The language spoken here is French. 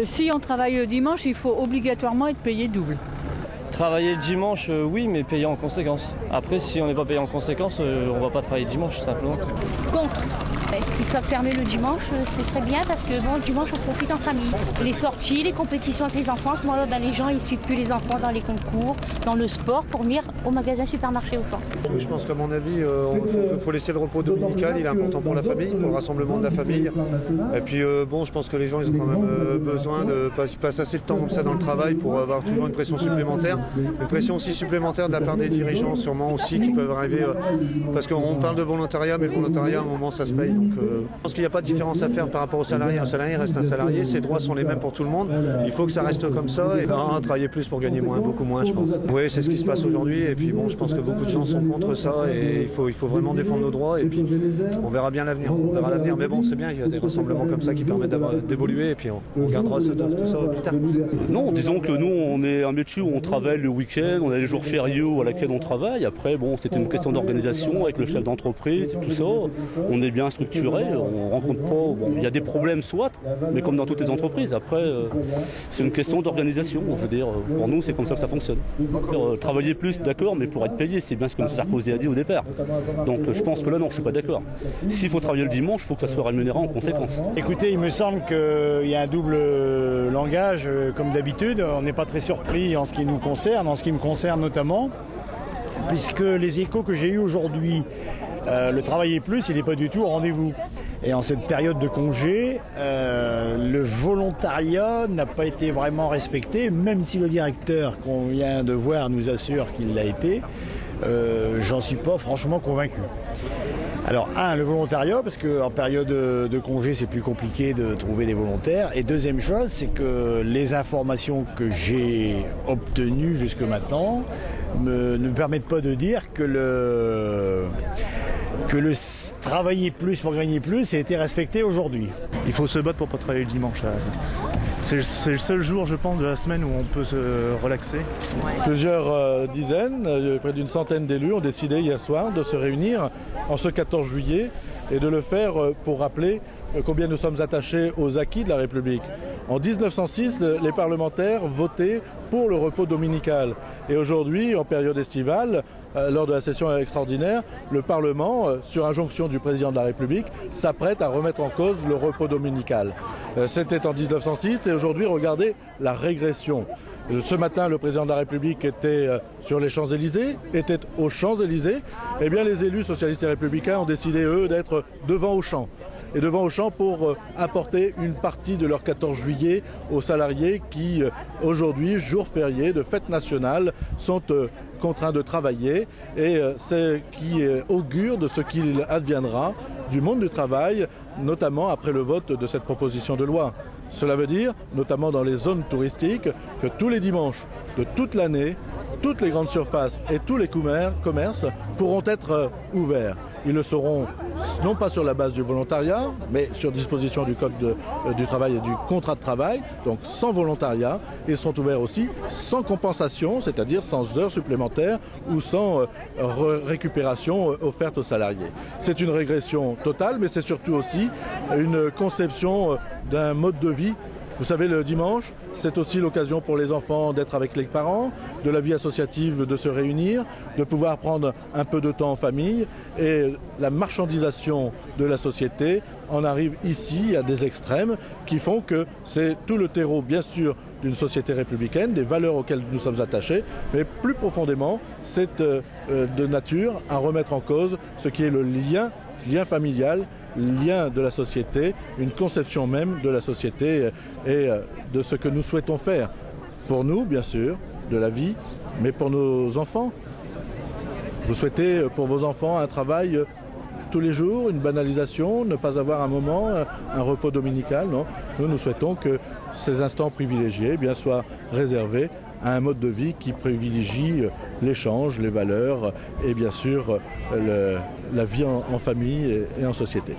Si on travaille le dimanche, il faut obligatoirement être payé double. Travailler le dimanche, oui, mais payer en conséquence. Après, si on n'est pas payé en conséquence, on ne va pas travailler le dimanche, simplement. Contre. Qu'ils soient fermés le dimanche, ce serait bien parce que le dimanche, on profite en famille. Les sorties, les compétitions avec les enfants, les gens, ils ne suivent plus les enfants dans les concours, dans le sport, pour venir au magasin supermarché autant. Je pense qu'à mon avis, il faut laisser le repos dominical, il est important pour la famille, pour le rassemblement de la famille. Et puis, je pense que les gens, ils ont quand même besoin de passer assez de temps comme ça dans le travail pour avoir toujours une pression supplémentaire. Une pression aussi supplémentaire de la part des dirigeants, sûrement aussi, qui peuvent arriver. Parce qu'on parle de volontariat, mais le volontariat, à un moment, ça se paye. Donc, je pense qu'il n'y a pas de différence à faire par rapport au salarié. Un salarié reste un salarié, ses droits sont les mêmes pour tout le monde. Il faut que ça reste comme ça et travailler plus pour gagner moins, beaucoup moins, je pense. Oui, c'est ce qui se passe aujourd'hui. Et puis, je pense que beaucoup de gens sont contre ça et il faut vraiment défendre nos droits. Et puis, on verra bien l'avenir. On verra l'avenir. Mais bon, c'est bien, il y a des rassemblements comme ça qui permettent d'évoluer. Et puis, on regardera tout ça plus tard. Non, disons que nous, on est un métier où on travaille le week-end, on a les jours fériés à laquelle on travaille. Après, c'est une question d'organisation avec le chef d'entreprise, tout ça. On est bien structuré, on rencontre pas. Il y a des problèmes, soit, mais comme dans toutes les entreprises. Après, c'est une question d'organisation. Je veux dire, pour nous, c'est comme ça que ça fonctionne. Travailler plus, d'accord, mais pour être payé, c'est bien ce que M. Sarkozy a dit au départ. Donc, je pense que là, non, je suis pas d'accord. S'il faut travailler le dimanche, il faut que ça soit rémunéré en conséquence. Écoutez, il me semble qu'il y a un double langage, comme d'habitude. On n'est pas très surpris en ce qui nous concerne, en ce qui me concerne notamment, puisque les échos que j'ai eus aujourd'hui, le travailler plus, il n'est pas du tout au rendez-vous. Et en cette période de congé, le volontariat n'a pas été vraiment respecté, même si le directeur qu'on vient de voir nous assure qu'il l'a été, j'en suis pas franchement convaincu. Alors, le volontariat, parce qu'en période de congé, c'est plus compliqué de trouver des volontaires. Et deuxième chose, c'est que les informations que j'ai obtenues jusque maintenant ne me permettent pas de dire que le travailler plus pour gagner plus a été respecté aujourd'hui. Il faut se battre pour ne pas travailler le dimanche. C'est le seul jour, je pense, de la semaine où on peut se relaxer. Plusieurs dizaines, près d'une centaine d'élus ont décidé hier soir de se réunir en ce 14 juillet et de le faire pour rappeler combien nous sommes attachés aux acquis de la République. En 1906, les parlementaires votaient pour le repos dominical. Et aujourd'hui, en période estivale, lors de la session extraordinaire, le Parlement, sur injonction du président de la République, s'apprête à remettre en cause le repos dominical. C'était en 1906 et aujourd'hui, regardez la régression. Ce matin, le président de la République était sur les Champs-Élysées, était aux Champs-Élysées. Eh bien, les élus socialistes et républicains ont décidé, eux, d'être devant Auchan. Et devant Auchan pour apporter une partie de leur 14 juillet aux salariés qui, aujourd'hui, jour férié de fête nationale, sont contraints de travailler. Et c'est qui augure de ce qu'il adviendra du monde du travail, notamment après le vote de cette proposition de loi. Cela veut dire, notamment dans les zones touristiques, que tous les dimanches de toute l'année, toutes les grandes surfaces et tous les commerces pourront être ouverts. Ils le seront non pas sur la base du volontariat, mais sur disposition du Code du travail et du contrat de travail, donc sans volontariat. Ils seront ouverts aussi sans compensation, c'est-à-dire sans heures supplémentaires ou sans récupération offerte aux salariés. C'est une régression totale, mais c'est surtout aussi une conception d'un mode de vie. Vous savez, le dimanche, c'est aussi l'occasion pour les enfants d'être avec les parents, de la vie associative de se réunir, de pouvoir prendre un peu de temps en famille. Et la marchandisation de la société en arrive ici à des extrêmes qui font que c'est tout le terreau, bien sûr, d'une société républicaine, des valeurs auxquelles nous sommes attachés, mais plus profondément, c'est de nature à remettre en cause ce qui est le lien familial, lien de la société, une conception même de la société et de ce que nous souhaitons faire. Pour nous, bien sûr, de la vie, mais pour nos enfants. Vous souhaitez pour vos enfants un travail tous les jours, une banalisation, ne pas avoir un moment, un repos dominical, non. Nous souhaitons que ces instants privilégiés soient réservés à un mode de vie qui privilégie l'échange, les valeurs et bien sûr la vie en famille et en société.